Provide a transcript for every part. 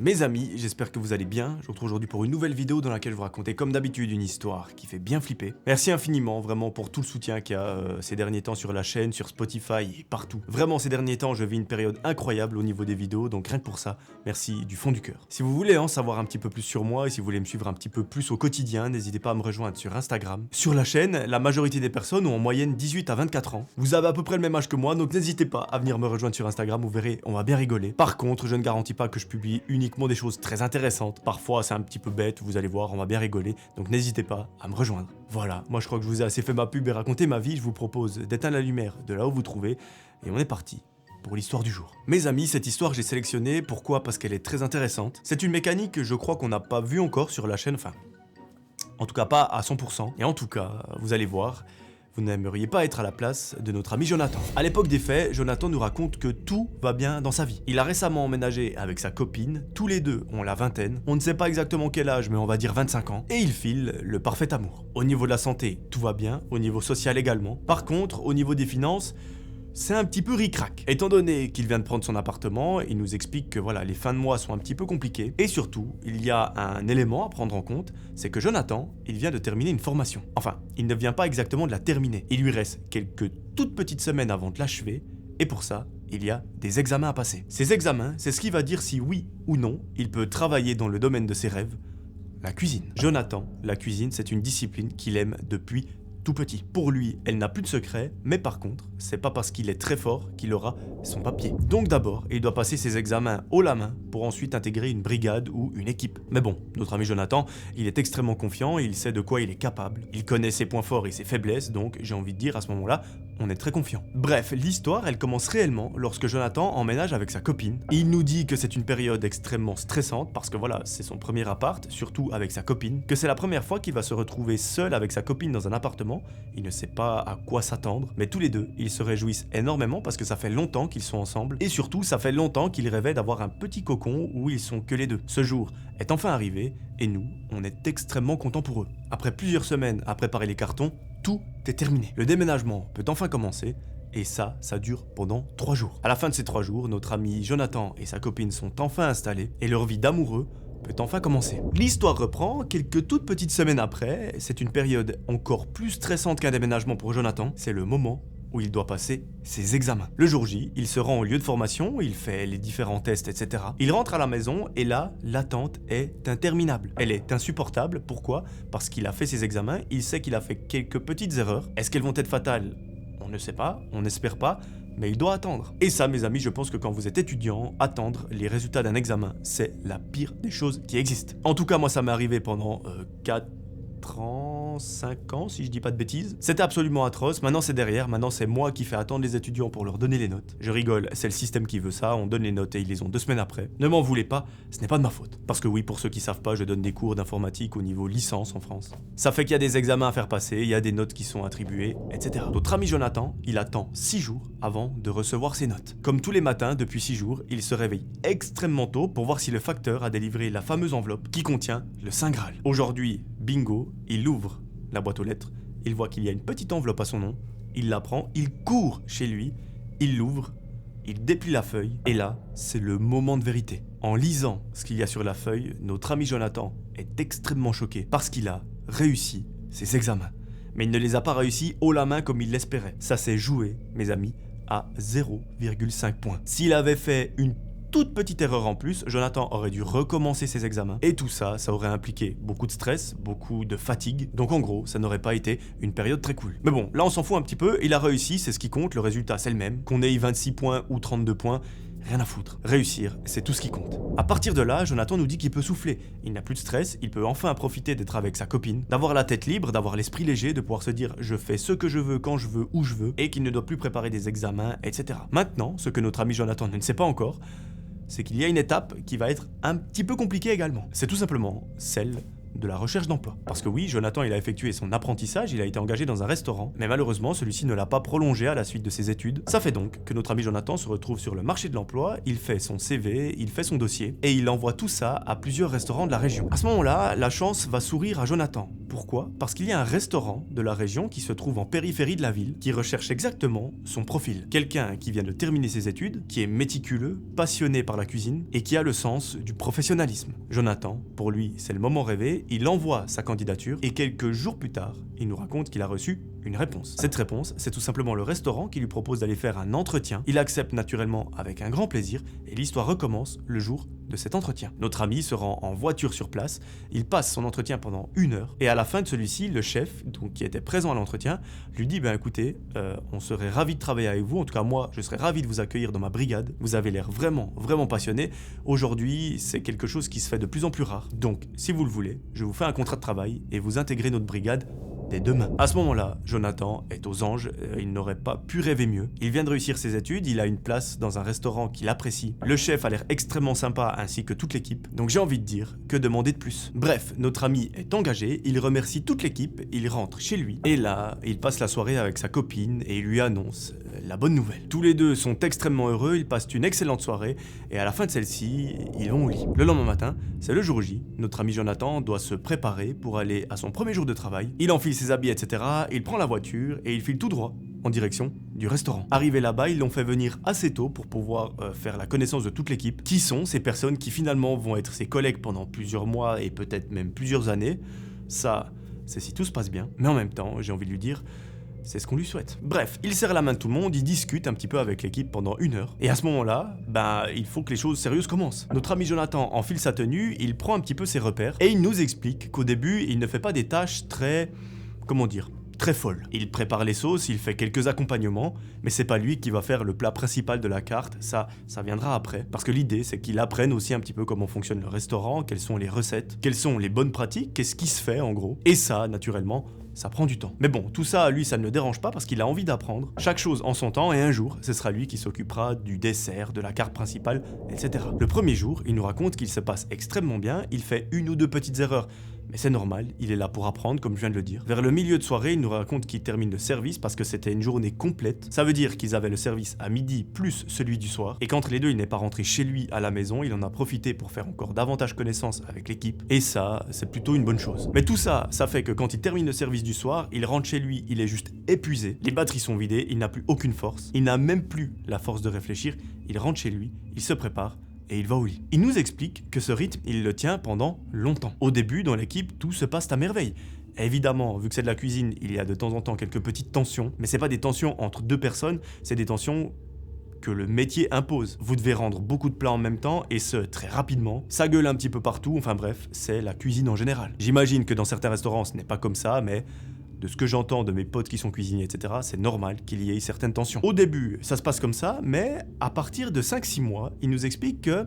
Mes amis, j'espère que vous allez bien. Je vous retrouve aujourd'hui pour une nouvelle vidéo dans laquelle je vous racontais comme d'habitude une histoire qui fait bien flipper. Merci infiniment vraiment pour tout le soutien qu'il y a ces derniers temps sur la chaîne, sur Spotify et partout. Vraiment ces derniers temps je vis une période incroyable au niveau des vidéos, donc rien que pour ça, merci du fond du cœur. Si vous voulez en savoir un petit peu plus sur moi et si vous voulez me suivre un petit peu plus au quotidien, n'hésitez pas à me rejoindre sur Instagram. Sur la chaîne, la majorité des personnes ont en moyenne 18 à 24 ans. Vous avez à peu près le même âge que moi, donc n'hésitez pas à venir me rejoindre sur Instagram, vous verrez, on va bien rigoler. Par contre, je ne garantis pas que je publie uniquement des choses très intéressantes. Parfois, c'est un petit peu bête, vous allez voir, on va bien rigoler. Donc n'hésitez pas à me rejoindre. Voilà, moi je crois que je vous ai assez fait ma pub et raconté ma vie. Je vous propose d'éteindre la lumière de là où vous trouvez. Et on est parti pour l'histoire du jour. Mes amis, cette histoire j'ai sélectionné. Pourquoi? Parce qu'elle est très intéressante. C'est une mécanique que je crois qu'on n'a pas vue encore sur la chaîne. Enfin, en tout cas pas à 100%. Et en tout cas, vous allez voir, vous n'aimeriez pas être à la place de notre ami Jonathan. À l'époque des faits, Jonathan nous raconte que tout va bien dans sa vie. Il a récemment emménagé avec sa copine, tous les deux ont la vingtaine, on ne sait pas exactement quel âge mais on va dire 25 ans, et il file le parfait amour. Au niveau de la santé, tout va bien, au niveau social également. Par contre, au niveau des finances, c'est un petit peu ric-rac. Étant donné qu'il vient de prendre son appartement, il nous explique que voilà, les fins de mois sont un petit peu compliquées. Et surtout, il y a un élément à prendre en compte, c'est que Jonathan, il vient de terminer une formation. Enfin, il ne vient pas exactement de la terminer. Il lui reste quelques toutes petites semaines avant de l'achever, et pour ça, il y a des examens à passer. Ces examens, c'est ce qui va dire si oui ou non, il peut travailler dans le domaine de ses rêves, la cuisine. Jonathan, la cuisine, c'est une discipline qu'il aime depuis tout petit. Pour lui, elle n'a plus de secret, mais par contre, c'est pas parce qu'il est très fort qu'il aura son papier. Donc d'abord, il doit passer ses examens haut la main pour ensuite intégrer une brigade ou une équipe. Mais bon, notre ami Jonathan, il est extrêmement confiant, il sait de quoi il est capable, il connaît ses points forts et ses faiblesses, donc j'ai envie de dire à ce moment-là, on est très confiant. Bref, l'histoire, elle commence réellement lorsque Jonathan emménage avec sa copine. Il nous dit que c'est une période extrêmement stressante parce que voilà, c'est son premier appart, surtout avec sa copine, que c'est la première fois qu'il va se retrouver seul avec sa copine dans un appartement. Il ne sait pas à quoi s'attendre, mais tous les deux, ils se réjouissent énormément parce que ça fait longtemps qu'ils sont ensemble et surtout, ça fait longtemps qu'ils rêvaient d'avoir un petit cocon où ils sont que les deux. Ce jour est enfin arrivé et nous, on est extrêmement contents pour eux. Après plusieurs semaines à préparer les cartons, tout est terminé. Le déménagement peut enfin commencer et ça dure pendant 3 jours. À la fin de ces 3 jours, notre ami Jonathan et sa copine sont enfin installés et leur vie d'amoureux peut enfin commencer. L'histoire reprend quelques toutes petites semaines après. C'est une période encore plus stressante qu'un déménagement pour Jonathan. C'est le moment où il doit passer ses examens. Le jour J, il se rend au lieu de formation, il fait les différents tests, etc. Il rentre à la maison et là, l'attente est interminable. Elle est insupportable. Pourquoi? Parce qu'il a fait ses examens, il sait qu'il a fait quelques petites erreurs. Est-ce qu'elles vont être fatales? On ne sait pas, on n'espère pas, mais il doit attendre. Et ça, mes amis, je pense que quand vous êtes étudiant, attendre les résultats d'un examen, c'est la pire des choses qui existent. En tout cas, moi, ça m'est arrivé pendant 5 ans, si je dis pas de bêtises. C'était absolument atroce, maintenant c'est derrière, maintenant c'est moi qui fais attendre les étudiants pour leur donner les notes. Je rigole, c'est le système qui veut ça, on donne les notes et ils les ont 2 semaines après. Ne m'en voulez pas, ce n'est pas de ma faute. Parce que oui, pour ceux qui savent pas, je donne des cours d'informatique au niveau licence en France. Ça fait qu'il y a des examens à faire passer, il y a des notes qui sont attribuées, etc. Notre ami Jonathan, il attend 6 jours avant de recevoir ses notes. Comme tous les matins, depuis 6 jours, il se réveille extrêmement tôt pour voir si le facteur a délivré la fameuse enveloppe qui contient le Saint Graal. Aujourd'hui, bingo, il ouvre la boîte aux lettres, il voit qu'il y a une petite enveloppe à son nom, il la prend, il court chez lui, il l'ouvre, il déplie la feuille, et là, c'est le moment de vérité. En lisant ce qu'il y a sur la feuille, notre ami Jonathan est extrêmement choqué parce qu'il a réussi ses examens. Mais il ne les a pas réussis haut la main comme il l'espérait. Ça s'est joué, mes amis, à 0,5 points. S'il avait fait une toute petite erreur en plus, Jonathan aurait dû recommencer ses examens. Et tout ça, ça aurait impliqué beaucoup de stress, beaucoup de fatigue. Donc en gros, ça n'aurait pas été une période très cool. Mais bon, là on s'en fout un petit peu, il a réussi, c'est ce qui compte, le résultat c'est le même. Qu'on ait eu 26 points ou 32 points, rien à foutre. Réussir, c'est tout ce qui compte. À partir de là, Jonathan nous dit qu'il peut souffler. Il n'a plus de stress, il peut enfin profiter d'être avec sa copine, d'avoir la tête libre, d'avoir l'esprit léger, de pouvoir se dire je fais ce que je veux, quand je veux, où je veux, et qu'il ne doit plus préparer des examens, etc. Maintenant, ce que notre ami Jonathan ne sait pas encore, c'est qu'il y a une étape qui va être un petit peu compliquée également. C'est tout simplement celle de la recherche d'emploi. Parce que oui, Jonathan, il a effectué son apprentissage, il a été engagé dans un restaurant, mais malheureusement, celui-ci ne l'a pas prolongé à la suite de ses études. Ça fait donc que notre ami Jonathan se retrouve sur le marché de l'emploi, il fait son CV, il fait son dossier, et il envoie tout ça à plusieurs restaurants de la région. À ce moment-là, la chance va sourire à Jonathan. pourquoi? Parce qu'il y a un restaurant de la région qui se trouve en périphérie de la ville, qui recherche exactement son profil. Quelqu'un qui vient de terminer ses études, qui est méticuleux, passionné par la cuisine, et qui a le sens du professionnalisme. Jonathan, pour lui, c'est le moment rêvé, il envoie sa candidature, et quelques jours plus tard, il nous raconte qu'il a reçu une réponse. Cette réponse, c'est tout simplement le restaurant qui lui propose d'aller faire un entretien. Il accepte naturellement avec un grand plaisir, et l'histoire recommence le jour de cet entretien. Notre ami se rend en voiture sur place, il passe son entretien pendant 1 heure, et à la fin de celui-ci, le chef, donc qui était présent à l'entretien, lui dit écoutez, on serait ravi de travailler avec vous, en tout cas moi, je serais ravi de vous accueillir dans ma brigade, vous avez l'air vraiment passionné, aujourd'hui, c'est quelque chose qui se fait de plus en plus rare, donc si vous le voulez, je vous fais un contrat de travail, et vous intégrez notre brigade dès demain. À ce moment-là, Jonathan est aux anges, il n'aurait pas pu rêver mieux. Il vient de réussir ses études, il a une place dans un restaurant qu'il apprécie. Le chef a l'air extrêmement sympa ainsi que toute l'équipe. Donc j'ai envie de dire, que demander de plus? Bref, notre ami est engagé, il remercie toute l'équipe, il rentre chez lui. Et là, il passe la soirée avec sa copine et il lui annonce la bonne nouvelle. Tous les deux sont extrêmement heureux, ils passent une excellente soirée et à la fin de celle-ci, ils vont au lit. Le lendemain matin, c'est le jour J. Notre ami Jonathan doit se préparer pour aller à son premier jour de travail. Il enfile ses habits, etc. Il prend la voiture et il file tout droit en direction du restaurant. Arrivé là-bas, ils l'ont fait venir assez tôt pour pouvoir faire la connaissance de toute l'équipe. Qui sont ces personnes qui finalement vont être ses collègues pendant plusieurs mois et peut-être même plusieurs années? Ça, c'est si tout se passe bien. Mais en même temps, j'ai envie de lui dire, c'est ce qu'on lui souhaite. Bref, il serre la main de tout le monde, il discute un petit peu avec l'équipe pendant 1 heure. Et à ce moment-là, il faut que les choses sérieuses commencent. Notre ami Jonathan enfile sa tenue, il prend un petit peu ses repères et il nous explique qu'au début, il ne fait pas des tâches très... très folle. Il prépare les sauces, il fait quelques accompagnements, mais c'est pas lui qui va faire le plat principal de la carte, ça viendra après. Parce que l'idée, c'est qu'il apprenne aussi un petit peu comment fonctionne le restaurant, quelles sont les recettes, quelles sont les bonnes pratiques, qu'est-ce qui se fait en gros. Et ça, naturellement, ça prend du temps. Mais bon, tout ça, lui, ça ne le dérange pas parce qu'il a envie d'apprendre. Chaque chose en son temps, et un jour, ce sera lui qui s'occupera du dessert, de la carte principale, etc. Le premier jour, il nous raconte qu'il se passe extrêmement bien, il fait 1 ou 2 petites erreurs, mais c'est normal, il est là pour apprendre, comme je viens de le dire. Vers le milieu de soirée, il nous raconte qu'il termine le service parce que c'était une journée complète. Ça veut dire qu'ils avaient le service à midi plus celui du soir. Et qu'entre les deux, il n'est pas rentré chez lui à la maison, il en a profité pour faire encore davantage connaissance avec l'équipe. Et ça, c'est plutôt une bonne chose. Mais tout ça, ça fait que quand il termine le service du soir, il rentre chez lui, il est juste épuisé. Les batteries sont vidées, il n'a plus aucune force. Il n'a même plus la force de réfléchir. Il rentre chez lui, il se prépare. Et il va au lit. Il nous explique que ce rythme, il le tient pendant longtemps. Au début, dans l'équipe, tout se passe à merveille. Évidemment, vu que c'est de la cuisine, il y a de temps en temps quelques petites tensions, mais c'est pas des tensions entre deux personnes, c'est des tensions que le métier impose. Vous devez rendre beaucoup de plats en même temps, et ce, très rapidement. Ça gueule un petit peu partout, enfin bref, c'est la cuisine en général. J'imagine que dans certains restaurants, ce n'est pas comme ça, mais... de ce que j'entends de mes potes qui sont cuisiniers, etc., c'est normal qu'il y ait certaines tensions. Au début, ça se passe comme ça, mais à partir de 5-6 mois, il nous explique que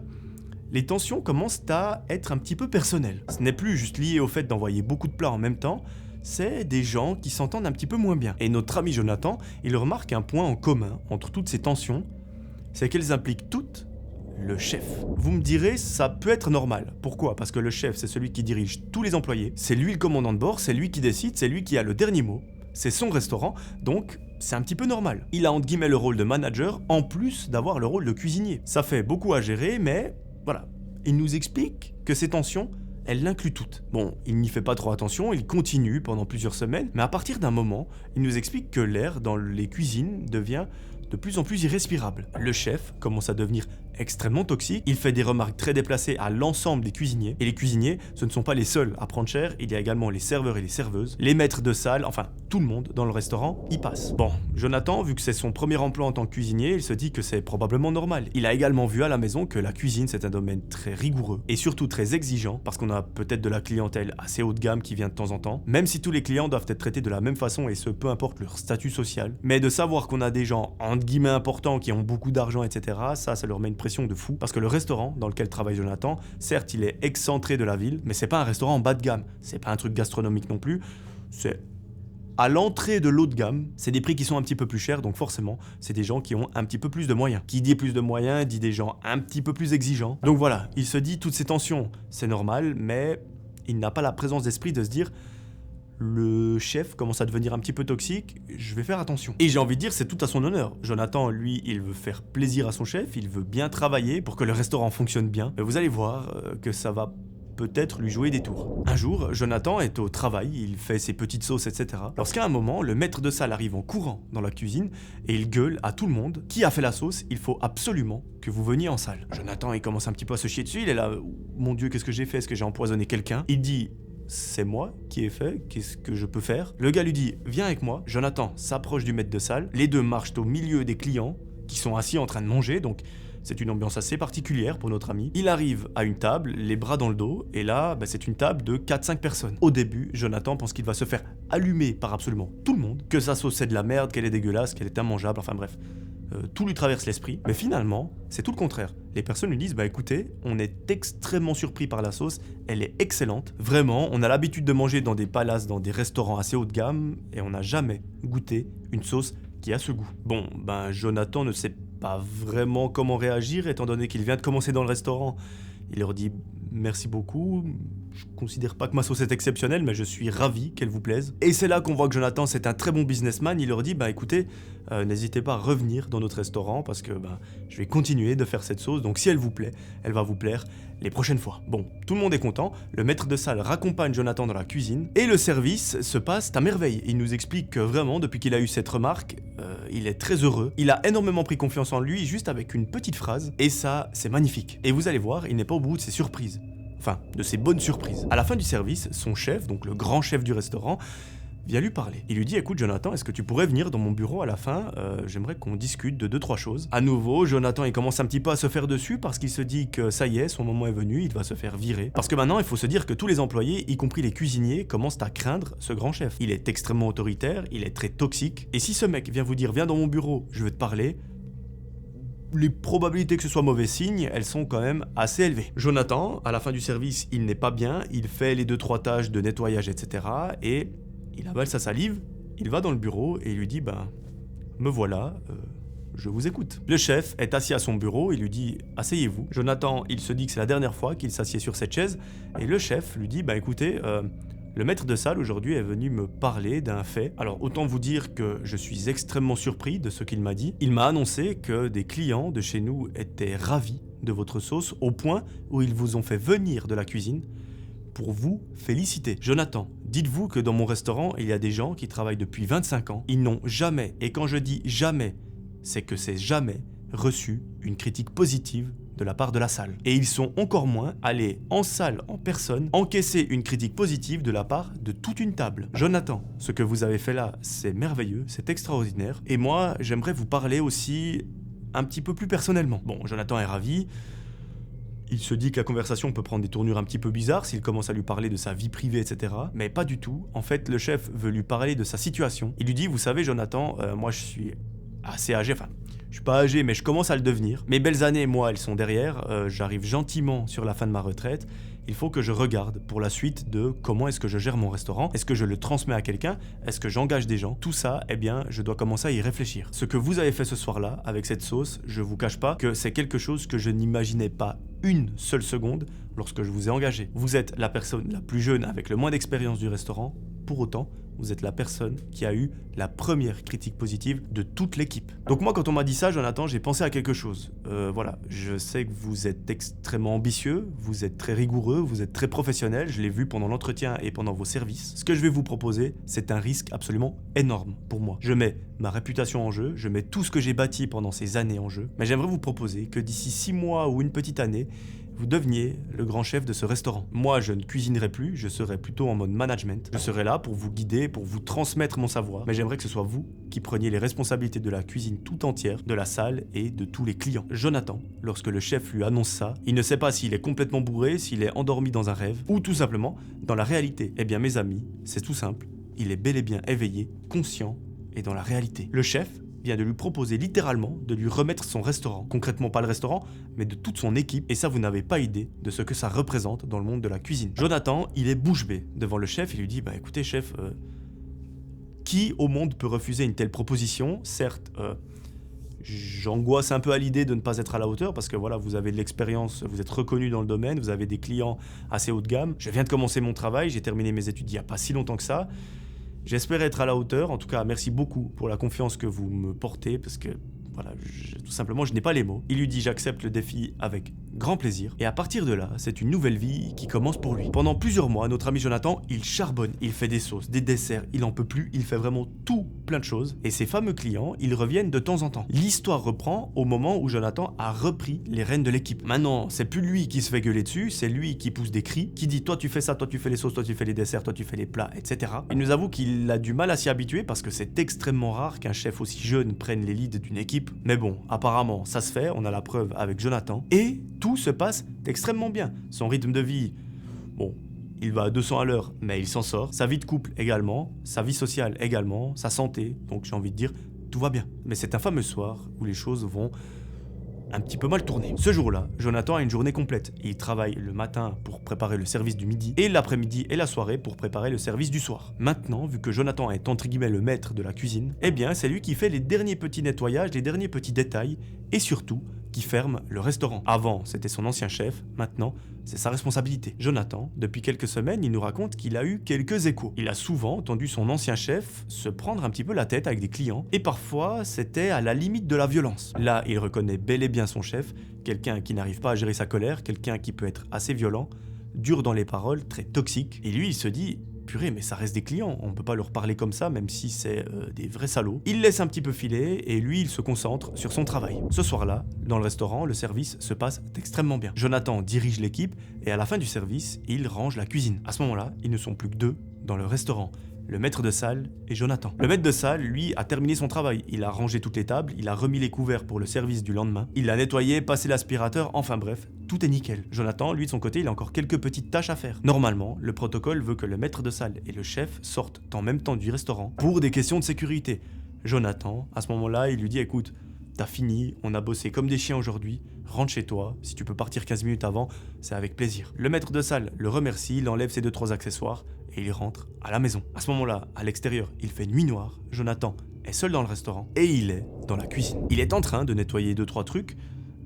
les tensions commencent à être un petit peu personnelles. Ce n'est plus juste lié au fait d'envoyer beaucoup de plats en même temps, c'est des gens qui s'entendent un petit peu moins bien. Et notre ami Jonathan, il remarque un point en commun entre toutes ces tensions, c'est qu'elles impliquent toutes le chef. Vous me direz, ça peut être normal. Pourquoi? Parce que le chef, c'est celui qui dirige tous les employés, c'est lui le commandant de bord, c'est lui qui décide, c'est lui qui a le dernier mot, c'est son restaurant, donc c'est un petit peu normal. Il a entre guillemets le rôle de manager, en plus d'avoir le rôle de cuisinier. Ça fait beaucoup à gérer, mais voilà. Il nous explique que ces tensions, elle l'inclut toutes. Bon, il n'y fait pas trop attention, il continue pendant plusieurs semaines, mais à partir d'un moment, il nous explique que l'air dans les cuisines devient de plus en plus irrespirable. Le chef commence à devenir extrêmement toxique, il fait des remarques très déplacées à l'ensemble des cuisiniers, et les cuisiniers, ce ne sont pas les seuls à prendre cher, il y a également les serveurs et les serveuses, les maîtres de salle, enfin tout le monde dans le restaurant y passe. Bon, Jonathan, vu que c'est son premier emploi en tant que cuisinier, il se dit que c'est probablement normal. Il a également vu à la maison que la cuisine c'est un domaine très rigoureux, et surtout très exigeant, parce qu'on a peut-être de la clientèle assez haut de gamme qui vient de temps en temps, même si tous les clients doivent être traités de la même façon, et ce peu importe leur statut social, mais de savoir qu'on a des gens entre guillemets importants qui ont beaucoup d'argent, etc., ça leur met une pression de fou, parce que le restaurant dans lequel travaille Jonathan, certes il est excentré de la ville, mais c'est pas un restaurant bas de gamme, c'est pas un truc gastronomique non plus, c'est à l'entrée de l'eau de gamme, c'est des prix qui sont un petit peu plus chers, donc forcément, c'est des gens qui ont un petit peu plus de moyens. Qui dit plus de moyens, dit des gens un petit peu plus exigeants. Donc voilà, il se dit toutes ces tensions, c'est normal, mais il n'a pas la présence d'esprit de se dire le chef commence à devenir un petit peu toxique, je vais faire attention. Et j'ai envie de dire, c'est tout à son honneur. Jonathan, lui, il veut faire plaisir à son chef, il veut bien travailler pour que le restaurant fonctionne bien. Mais vous allez voir que ça va peut-être lui jouer des tours. Un jour, Jonathan est au travail, il fait ses petites sauces, etc. Lorsqu'à un moment, le maître de salle arrive en courant dans la cuisine et il gueule à tout le monde: qui a fait la sauce? Il faut absolument que vous veniez en salle. Jonathan, il commence un petit peu à se chier dessus, il est là: mon Dieu, qu'est-ce que j'ai fait? Est-ce que j'ai empoisonné quelqu'un? Il dit: c'est moi qui ai fait, qu'est-ce que je peux faire? Le gars lui dit: viens avec moi. Jonathan s'approche du maître de salle, les deux marchent au milieu des clients qui sont assis en train de manger, donc c'est une ambiance assez particulière pour notre ami. Il arrive à une table, les bras dans le dos, et là, c'est une table de 4-5 personnes. Au début, Jonathan pense qu'il va se faire allumer par absolument tout le monde, que sa sauce c'est de la merde, qu'elle est dégueulasse, qu'elle est immangeable, enfin bref. Tout lui traverse l'esprit, mais finalement, c'est tout le contraire. Les personnes lui disent: écoutez, on est extrêmement surpris par la sauce, elle est excellente. Vraiment, on a l'habitude de manger dans des palaces, dans des restaurants assez haut de gamme, et on n'a jamais goûté une sauce qui a ce goût. Bon, Jonathan ne sait pas vraiment comment réagir, étant donné qu'il vient de commencer dans le restaurant. Il leur dit: merci beaucoup, je considère pas que ma sauce est exceptionnelle, mais je suis ravi qu'elle vous plaise. Et c'est là qu'on voit que Jonathan, c'est un très bon businessman. Il leur dit: écoutez, n'hésitez pas à revenir dans notre restaurant parce que je vais continuer de faire cette sauce, donc si elle vous plaît, elle va vous plaire les prochaines fois. Bon, tout le monde est content, le maître de salle raccompagne Jonathan dans la cuisine, et le service se passe à merveille. Il nous explique que vraiment, depuis qu'il a eu cette remarque, il est très heureux. Il a énormément pris confiance en lui, juste avec une petite phrase, et ça, c'est magnifique. Et vous allez voir, il n'est pas au bout de ses surprises. Enfin, de ses bonnes surprises. À la fin du service, son chef, donc le grand chef du restaurant, vient lui parler. Il lui dit: écoute Jonathan, est-ce que tu pourrais venir dans mon bureau à la fin? J'aimerais qu'on discute de 2-3 choses. À nouveau, Jonathan, il commence un petit peu à se faire dessus parce qu'il se dit que ça y est, son moment est venu, il va se faire virer. Parce que maintenant, il faut se dire que tous les employés, y compris les cuisiniers, commencent à craindre ce grand chef. Il est extrêmement autoritaire, il est très toxique, et si ce mec vient vous dire: viens dans mon bureau, je veux te parler, les probabilités que ce soit mauvais signe, elles sont quand même assez élevées. Jonathan, à la fin du service, il n'est pas bien, il fait les 2-3 tâches de nettoyage, etc. Et il avale sa salive, il va dans le bureau et il lui dit: me voilà, je vous écoute. Le chef est assis à son bureau, il lui dit: asseyez-vous. Jonathan, il se dit que c'est la dernière fois qu'il s'assied sur cette chaise, et le chef lui dit: écoutez, le maître de salle aujourd'hui est venu me parler d'un fait. Alors autant vous dire que je suis extrêmement surpris de ce qu'il m'a dit. Il m'a annoncé que des clients de chez nous étaient ravis de votre sauce, au point où ils vous ont fait venir de la cuisine pour vous féliciter. Jonathan, dites-vous que dans mon restaurant, il y a des gens qui travaillent depuis 25 ans. Ils n'ont jamais, et quand je dis jamais, c'est que c'est jamais, reçu une critique positive de la part de la salle. Et ils sont encore moins allés en salle en personne encaisser une critique positive de la part de toute une table. Jonathan, ce que vous avez fait là, c'est merveilleux, c'est extraordinaire. Et moi, j'aimerais vous parler aussi un petit peu plus personnellement. Bon, Jonathan est ravi. Il se dit que la conversation peut prendre des tournures un petit peu bizarres s'il commence à lui parler de sa vie privée, etc. Mais pas du tout. En fait, le chef veut lui parler de sa situation. Il lui dit: vous savez, Jonathan, moi je suis assez âgé, enfin, je suis pas âgé, mais je commence à le devenir. Mes belles années, moi, elles sont derrière. J'arrive gentiment sur la fin de ma retraite. Il faut que je regarde pour la suite de comment est-ce que je gère mon restaurant. Est-ce que je le transmets à quelqu'un? Est-ce que j'engage des gens? Tout ça, eh bien, je dois commencer à y réfléchir. Ce que vous avez fait ce soir-là, avec cette sauce, je vous cache pas que c'est quelque chose que je n'imaginais pas une seule seconde lorsque je vous ai engagé. Vous êtes la personne la plus jeune avec le moins d'expérience du restaurant. Pour autant, vous êtes la personne qui a eu la première critique positive de toute l'équipe. Donc moi, quand on m'a dit ça, Jonathan, j'ai pensé à quelque chose. Voilà, je sais que vous êtes extrêmement ambitieux, vous êtes très rigoureux, vous êtes très professionnel, je l'ai vu pendant l'entretien et pendant vos services. Ce que je vais vous proposer, c'est un risque absolument énorme pour moi. Je mets ma réputation en jeu, je mets tout ce que j'ai bâti pendant ces années en jeu, mais j'aimerais vous proposer que d'ici 6 mois ou une petite année, vous deveniez le grand chef de ce restaurant. Moi, je ne cuisinerai plus, je serai plutôt en mode management. Je serai là pour vous guider, pour vous transmettre mon savoir, mais j'aimerais que ce soit vous qui preniez les responsabilités de la cuisine tout entière, de la salle et de tous les clients. Jonathan, lorsque le chef lui annonce ça, il ne sait pas s'il est complètement bourré, s'il est endormi dans un rêve, ou tout simplement dans la réalité. Eh bien mes amis, c'est tout simple, il est bel et bien éveillé, conscient et dans la réalité. Le chef vient de lui proposer littéralement de lui remettre son restaurant. Concrètement pas le restaurant, mais de toute son équipe, et ça vous n'avez pas idée de ce que ça représente dans le monde de la cuisine. Jonathan, il est bouche bée devant le chef, il lui dit: écoutez chef, qui au monde peut refuser une telle proposition? Certes, j'angoisse un peu à l'idée de ne pas être à la hauteur, parce que voilà, vous avez de l'expérience, vous êtes reconnu dans le domaine, vous avez des clients assez haut de gamme. Je viens de commencer mon travail, j'ai terminé mes études il n'y a pas si longtemps que ça. J'espère être à la hauteur. En tout cas, merci beaucoup pour la confiance que vous me portez, parce que, voilà, tout simplement, je n'ai pas les mots. Il lui dit: j'accepte le défi avec grand plaisir. Et à partir de là, c'est une nouvelle vie qui commence pour lui. Pendant plusieurs mois, notre ami Jonathan, il charbonne, il fait des sauces, des desserts, il en peut plus, il fait vraiment tout, plein de choses. Et ses fameux clients, ils reviennent de temps en temps. L'histoire reprend au moment où Jonathan a repris les rênes de l'équipe. Maintenant, c'est plus lui qui se fait gueuler dessus, c'est lui qui pousse des cris, qui dit toi tu fais ça, toi tu fais les sauces, toi tu fais les desserts, toi tu fais les plats, etc. Il nous avoue qu'il a du mal à s'y habituer parce que c'est extrêmement rare qu'un chef aussi jeune prenne les leads d'une équipe. Mais bon, apparemment ça se fait, on a la preuve avec Jonathan. Et tout se passe extrêmement bien. Son rythme de vie, bon, il va à 200 à l'heure, mais il s'en sort. Sa vie de couple également, sa vie sociale également, sa santé, donc j'ai envie de dire, tout va bien. Mais c'est un fameux soir où les choses vont un petit peu mal tourner. Ce jour-là, Jonathan a une journée complète. Il travaille le matin pour préparer le service du midi et l'après-midi et la soirée pour préparer le service du soir. Maintenant, vu que Jonathan est entre guillemets le maître de la cuisine, eh bien c'est lui qui fait les derniers petits nettoyages, les derniers petits détails et surtout qui ferme le restaurant. Avant, c'était son ancien chef, maintenant, c'est sa responsabilité. Jonathan, depuis quelques semaines, il nous raconte qu'il a eu quelques échos. Il a souvent entendu son ancien chef se prendre un petit peu la tête avec des clients, et parfois, c'était à la limite de la violence. Là, il reconnaît bel et bien son chef, quelqu'un qui n'arrive pas à gérer sa colère, quelqu'un qui peut être assez violent, dur dans les paroles, très toxique. Et lui, il se dit... Purée, mais ça reste des clients, on peut pas leur parler comme ça, même si c'est des vrais salauds. Il laisse un petit peu filer, et lui, il se concentre sur son travail. Ce soir-là, dans le restaurant, le service se passe extrêmement bien. Jonathan dirige l'équipe, et à la fin du service, il range la cuisine. À ce moment-là, ils ne sont plus que deux dans le restaurant. Le maître de salle et Jonathan. Le maître de salle, lui, a terminé son travail. Il a rangé toutes les tables, il a remis les couverts pour le service du lendemain, il a nettoyé, passé l'aspirateur, enfin bref, tout est nickel. Jonathan, lui de son côté, il a encore quelques petites tâches à faire. Normalement, le protocole veut que le maître de salle et le chef sortent en même temps du restaurant pour des questions de sécurité. Jonathan, à ce moment-là, il lui dit écoute, t'as fini, on a bossé comme des chiens aujourd'hui, rentre chez toi, si tu peux partir 15 minutes avant, c'est avec plaisir. Le maître de salle le remercie, il enlève ses 2-3 accessoires et il rentre à la maison. À ce moment-là, à l'extérieur, il fait nuit noire, Jonathan est seul dans le restaurant et il est dans la cuisine. Il est en train de nettoyer 2-3 trucs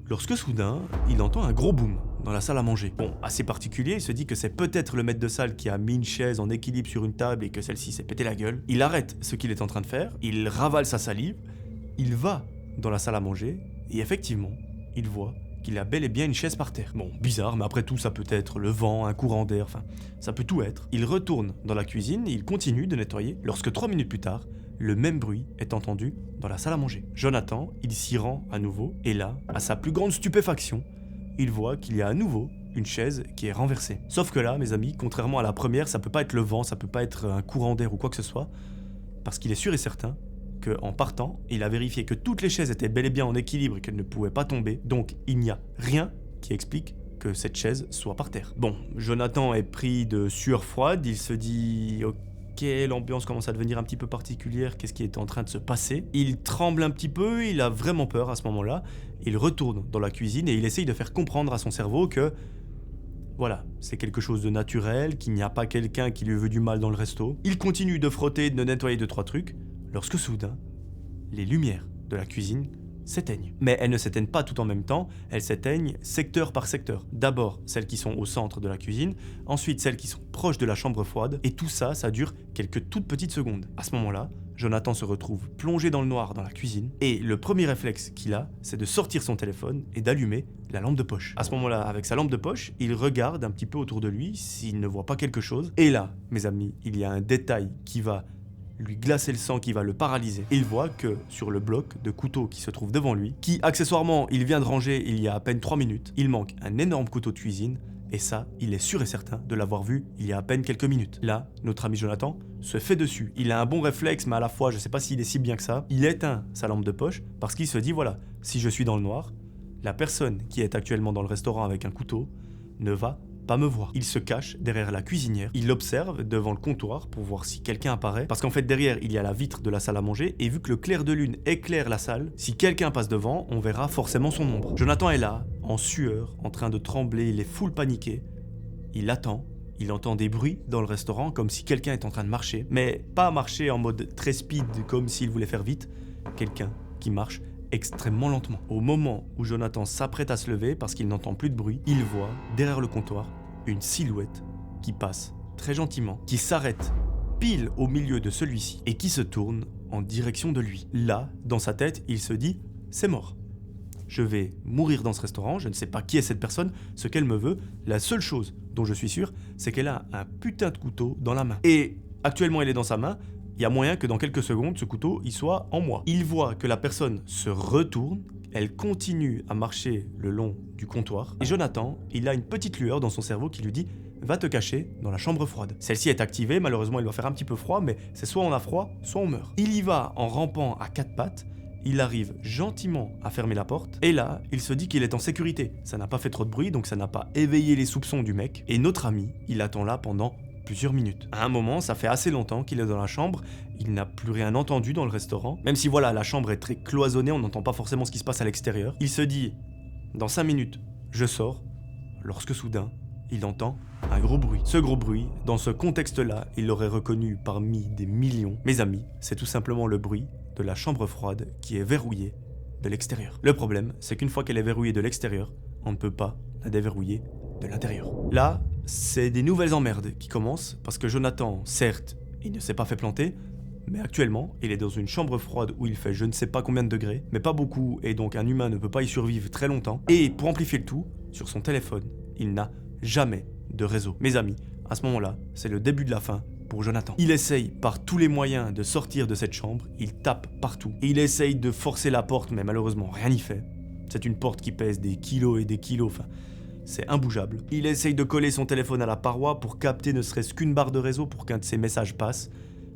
lorsque soudain, il entend un gros boom dans la salle à manger. Bon, assez particulier, il se dit que c'est peut-être le maître de salle qui a mis une chaise en équilibre sur une table et que celle-ci s'est pété la gueule. Il arrête ce qu'il est en train de faire, il ravale sa salive, il va dans la salle à manger et effectivement, il voit qu'il a bel et bien une chaise par terre. Bon, bizarre, mais après tout, ça peut être le vent, un courant d'air, enfin, ça peut tout être. Il retourne dans la cuisine et il continue de nettoyer lorsque 3 minutes plus tard, le même bruit est entendu dans la salle à manger. Jonathan, il s'y rend à nouveau et là, à sa plus grande stupéfaction, il voit qu'il y a à nouveau une chaise qui est renversée. Sauf que là, mes amis, contrairement à la première, ça peut pas être le vent, ça peut pas être un courant d'air ou quoi que ce soit, parce qu'il est sûr et certain qu'en partant, il a vérifié que toutes les chaises étaient bel et bien en équilibre et qu'elles ne pouvaient pas tomber, donc il n'y a rien qui explique que cette chaise soit par terre. Bon, Jonathan est pris de sueur froide, il se dit ok, l'ambiance commence à devenir un petit peu particulière, qu'est-ce qui est en train de se passer? Il tremble un petit peu, il a vraiment peur à ce moment-là, il retourne dans la cuisine et il essaye de faire comprendre à son cerveau que voilà, c'est quelque chose de naturel, qu'il n'y a pas quelqu'un qui lui veut du mal dans le resto. Il continue de frotter, de nettoyer 2-3 trucs, lorsque soudain, les lumières de la cuisine s'éteignent. Mais elles ne s'éteignent pas tout en même temps, elles s'éteignent secteur par secteur. D'abord celles qui sont au centre de la cuisine, ensuite celles qui sont proches de la chambre froide, et tout ça, ça dure quelques toutes petites secondes. À ce moment-là, Jonathan se retrouve plongé dans le noir dans la cuisine, et le premier réflexe qu'il a, c'est de sortir son téléphone et d'allumer la lampe de poche. À ce moment-là, avec sa lampe de poche, il regarde un petit peu autour de lui s'il ne voit pas quelque chose, et là, mes amis, il y a un détail qui va lui glacer le sang, qui va le paralyser. Il voit que sur le bloc de couteaux qui se trouve devant lui, qui accessoirement il vient de ranger il y a à peine 3 minutes, il manque un énorme couteau de cuisine, et ça, il est sûr et certain de l'avoir vu il y a à peine quelques minutes. Là, notre ami Jonathan se fait dessus. Il a un bon réflexe, mais à la fois, je sais pas s'il est si bien que ça. Il éteint sa lampe de poche parce qu'il se dit, voilà, si je suis dans le noir, la personne qui est actuellement dans le restaurant avec un couteau ne va pas me voir. Il se cache derrière la cuisinière, il observe devant le comptoir pour voir si quelqu'un apparaît, parce qu'en fait derrière il y a la vitre de la salle à manger, et vu que le clair de lune éclaire la salle, si quelqu'un passe devant, on verra forcément son ombre. Jonathan est là, en sueur, en train de trembler, il est full paniqué, il attend, il entend des bruits dans le restaurant comme si quelqu'un est en train de marcher, mais pas marcher en mode très speed comme s'il voulait faire vite, quelqu'un qui marche extrêmement lentement. Au moment où Jonathan s'apprête à se lever parce qu'il n'entend plus de bruit, il voit, derrière le comptoir, une silhouette qui passe très gentiment, qui s'arrête pile au milieu de celui-ci et qui se tourne en direction de lui. Là, dans sa tête, il se dit « c'est mort ». je vais mourir dans ce restaurant, je ne sais pas qui est cette personne, ce qu'elle me veut. La seule chose dont je suis sûr, c'est qu'elle a un putain de couteau dans la main. Et actuellement, il est dans sa main. Il y a moyen que dans quelques secondes, ce couteau, il soit en moi. Il voit que la personne se retourne, elle continue à marcher le long du comptoir. Et Jonathan, il a une petite lueur dans son cerveau qui lui dit « Va te cacher dans la chambre froide ». Celle-ci est activée, malheureusement, il va faire un petit peu froid, mais c'est soit on a froid, soit on meurt. Il y va en rampant à quatre pattes. Il arrive gentiment à fermer la porte, et là, il se dit qu'il est en sécurité. Ça n'a pas fait trop de bruit, donc ça n'a pas éveillé les soupçons du mec. Et notre ami, il attend là pendant plusieurs minutes. À un moment, ça fait assez longtemps qu'il est dans la chambre, il n'a plus rien entendu dans le restaurant. Même si voilà, la chambre est très cloisonnée, on n'entend pas forcément ce qui se passe à l'extérieur. Il se dit, dans 5 minutes, je sors, lorsque soudain, il entend un gros bruit. Ce gros bruit, dans ce contexte-là, il l'aurait reconnu parmi des millions. Mes amis, c'est tout simplement le bruit de la chambre froide qui est verrouillée de l'extérieur. Le problème, c'est qu'une fois qu'elle est verrouillée de l'extérieur, on ne peut pas la déverrouiller de l'intérieur. Là, c'est des nouvelles emmerdes qui commencent parce que Jonathan, certes, il ne s'est pas fait planter, mais actuellement, il est dans une chambre froide où il fait je ne sais pas combien de degrés, mais pas beaucoup, et donc un humain ne peut pas y survivre très longtemps. Et pour amplifier le tout, sur son téléphone, il n'a jamais de réseau. Mes amis, à ce moment-là, c'est le début de la fin pour Jonathan. Il essaye par tous les moyens de sortir de cette chambre, il tape partout. Et il essaye de forcer la porte, mais malheureusement, rien n'y fait. C'est une porte qui pèse des kilos et des kilos, enfin, c'est imbougeable. Il essaye de coller son téléphone à la paroi pour capter ne serait-ce qu'une barre de réseau pour qu'un de ses messages passe,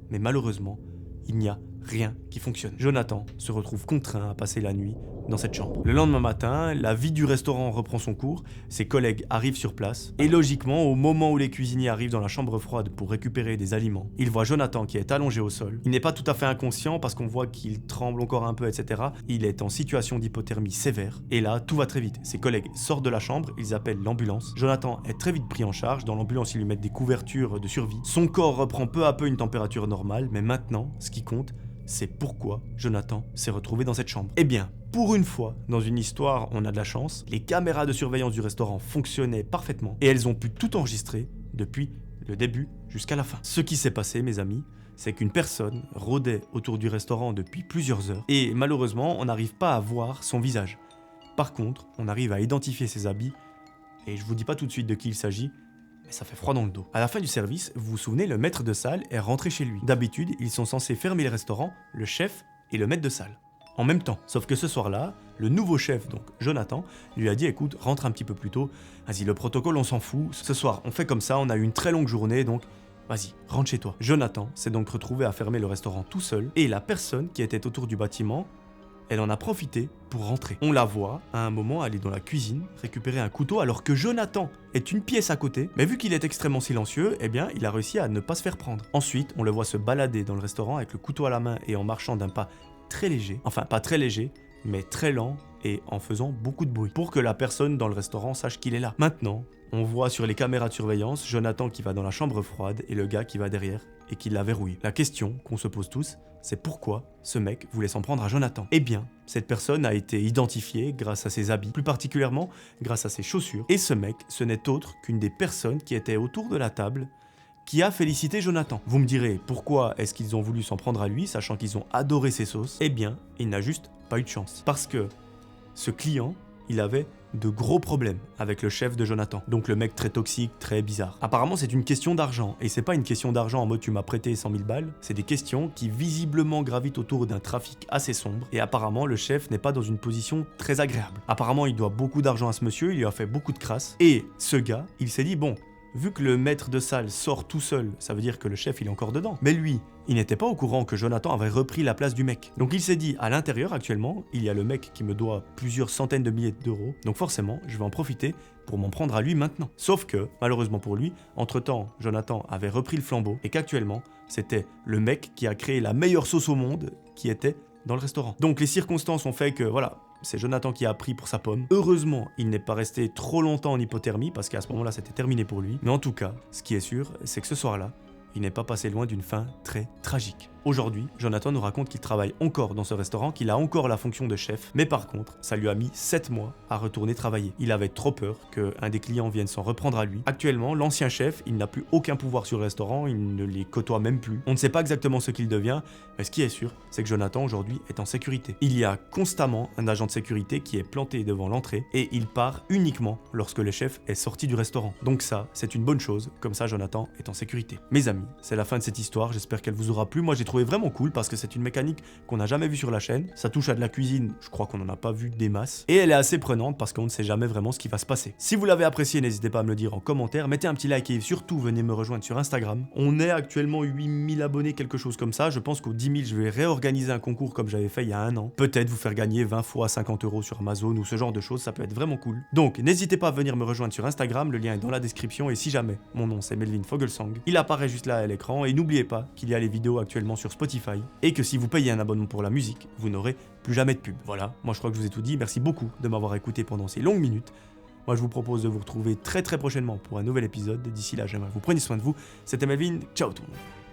mais malheureusement, il n'y a rien qui fonctionne. Jonathan se retrouve contraint à passer la nuit dans cette chambre. Le lendemain matin, la vie du restaurant reprend son cours, ses collègues arrivent sur place, et logiquement, au moment où les cuisiniers arrivent dans la chambre froide pour récupérer des aliments, ils voient Jonathan qui est allongé au sol. Il n'est pas tout à fait inconscient parce qu'on voit qu'il tremble encore un peu, etc. Il est en situation d'hypothermie sévère, et là, tout va très vite. Ses collègues sortent de la chambre, ils appellent l'ambulance. Jonathan est très vite pris en charge, dans l'ambulance ils lui mettent des couvertures de survie. Son corps reprend peu à peu une température normale, mais maintenant, ce qui compte, c'est pourquoi Jonathan s'est retrouvé dans cette chambre. Eh bien, pour une fois, dans une histoire, on a de la chance, les caméras de surveillance du restaurant fonctionnaient parfaitement et elles ont pu tout enregistrer depuis le début jusqu'à la fin. Ce qui s'est passé, mes amis, c'est qu'une personne rôdait autour du restaurant depuis plusieurs heures et malheureusement, on n'arrive pas à voir son visage. Par contre, on arrive à identifier ses habits et je vous dis pas tout de suite de qui il s'agit, mais ça fait froid dans le dos. À la fin du service, vous vous souvenez, le maître de salle est rentré chez lui. D'habitude, ils sont censés fermer le restaurant, le chef et le maître de salle, en même temps. Sauf que ce soir-là, le nouveau chef, donc Jonathan, lui a dit écoute, rentre un petit peu plus tôt, vas-y, le protocole on s'en fout, ce soir on fait comme ça, on a eu une très longue journée, donc vas-y, rentre chez toi. Jonathan s'est donc retrouvé à fermer le restaurant tout seul, et la personne qui était autour du bâtiment, elle en a profité pour rentrer. On la voit à un moment aller dans la cuisine, récupérer un couteau alors que Jonathan est une pièce à côté, mais vu qu'il est extrêmement silencieux, eh bien il a réussi à ne pas se faire prendre. Ensuite, on le voit se balader dans le restaurant avec le couteau à la main et en marchant d'un pas très léger, enfin pas très léger, mais très lent et en faisant beaucoup de bruit, pour que la personne dans le restaurant sache qu'il est là. Maintenant, on voit sur les caméras de surveillance Jonathan qui va dans la chambre froide et le gars qui va derrière et qui l'a verrouillé. La question qu'on se pose tous, c'est pourquoi ce mec voulait s'en prendre à Jonathan. Eh bien, cette personne a été identifiée grâce à ses habits, plus particulièrement grâce à ses chaussures. Et ce mec, ce n'est autre qu'une des personnes qui étaient autour de la table qui a félicité Jonathan. Vous me direz, pourquoi est-ce qu'ils ont voulu s'en prendre à lui, sachant qu'ils ont adoré ses sauces? Eh bien, il n'a juste pas eu de chance. Parce que ce client, il avait de gros problèmes avec le chef de Jonathan. Donc le mec très toxique, très bizarre. Apparemment, c'est une question d'argent. Et c'est pas une question d'argent en mode tu m'as prêté 100 000 balles. C'est des questions qui visiblement gravitent autour d'un trafic assez sombre. Et apparemment, le chef n'est pas dans une position très agréable. Apparemment, il doit beaucoup d'argent à ce monsieur, il lui a fait beaucoup de crasse. Et ce gars, il s'est dit, bon, vu que le maître de salle sort tout seul, ça veut dire que le chef il est encore dedans. Mais lui, il n'était pas au courant que Jonathan avait repris la place du mec. Donc il s'est dit, à l'intérieur actuellement, il y a le mec qui me doit plusieurs centaines de milliers d'euros. Donc forcément, je vais en profiter pour m'en prendre à lui maintenant. Sauf que, malheureusement pour lui, entre-temps, Jonathan avait repris le flambeau et qu'actuellement, c'était le mec qui a créé la meilleure sauce au monde qui était dans le restaurant. Donc les circonstances ont fait que, voilà, c'est Jonathan qui a pris pour sa pomme. Heureusement, il n'est pas resté trop longtemps en hypothermie parce qu'à ce moment-là, c'était terminé pour lui. Mais en tout cas, ce qui est sûr, c'est que ce soir-là, il n'est pas passé loin d'une fin très tragique. Aujourd'hui, Jonathan nous raconte qu'il travaille encore dans ce restaurant, qu'il a encore la fonction de chef, mais par contre, ça lui a mis 7 mois à retourner travailler. Il avait trop peur qu'un des clients vienne s'en reprendre à lui. Actuellement, l'ancien chef, il n'a plus aucun pouvoir sur le restaurant, il ne les côtoie même plus. On ne sait pas exactement ce qu'il devient, mais ce qui est sûr, c'est que Jonathan aujourd'hui est en sécurité. Il y a constamment un agent de sécurité qui est planté devant l'entrée et il part uniquement lorsque le chef est sorti du restaurant. Donc ça, c'est une bonne chose, comme ça Jonathan est en sécurité. Mes amis, c'est la fin de cette histoire, j'espère qu'elle vous aura plu. Moi j'ai trouvé vraiment cool parce que c'est une mécanique qu'on n'a jamais vue sur la chaîne. Ça touche à de la cuisine, je crois qu'on n'en a pas vu des masses. Et elle est assez prenante parce qu'on ne sait jamais vraiment ce qui va se passer. Si vous l'avez apprécié, n'hésitez pas à me le dire en commentaire, mettez un petit like et surtout venez me rejoindre sur Instagram. On est actuellement 8000 abonnés, quelque chose comme ça. Je pense qu'aux 10 000, je vais réorganiser un concours comme j'avais fait il y a un an. Peut-être vous faire gagner 20 fois 50 € sur Amazon ou ce genre de choses, ça peut être vraiment cool. Donc n'hésitez pas à venir me rejoindre sur Instagram, le lien est dans la description et si jamais, mon nom c'est Melvin Fogelsang, il apparaît juste là à l'écran et n'oubliez pas qu'il y a les vidéos actuellement sur Spotify et que si vous payez un abonnement pour la musique, vous n'aurez plus jamais de pub. Voilà, moi je crois que je vous ai tout dit, merci beaucoup de m'avoir écouté pendant ces longues minutes. Moi je vous propose de vous retrouver très prochainement pour un nouvel épisode. D'ici là, j'aimerais que vous preniez soin de vous. C'était Melvin, ciao tout le monde.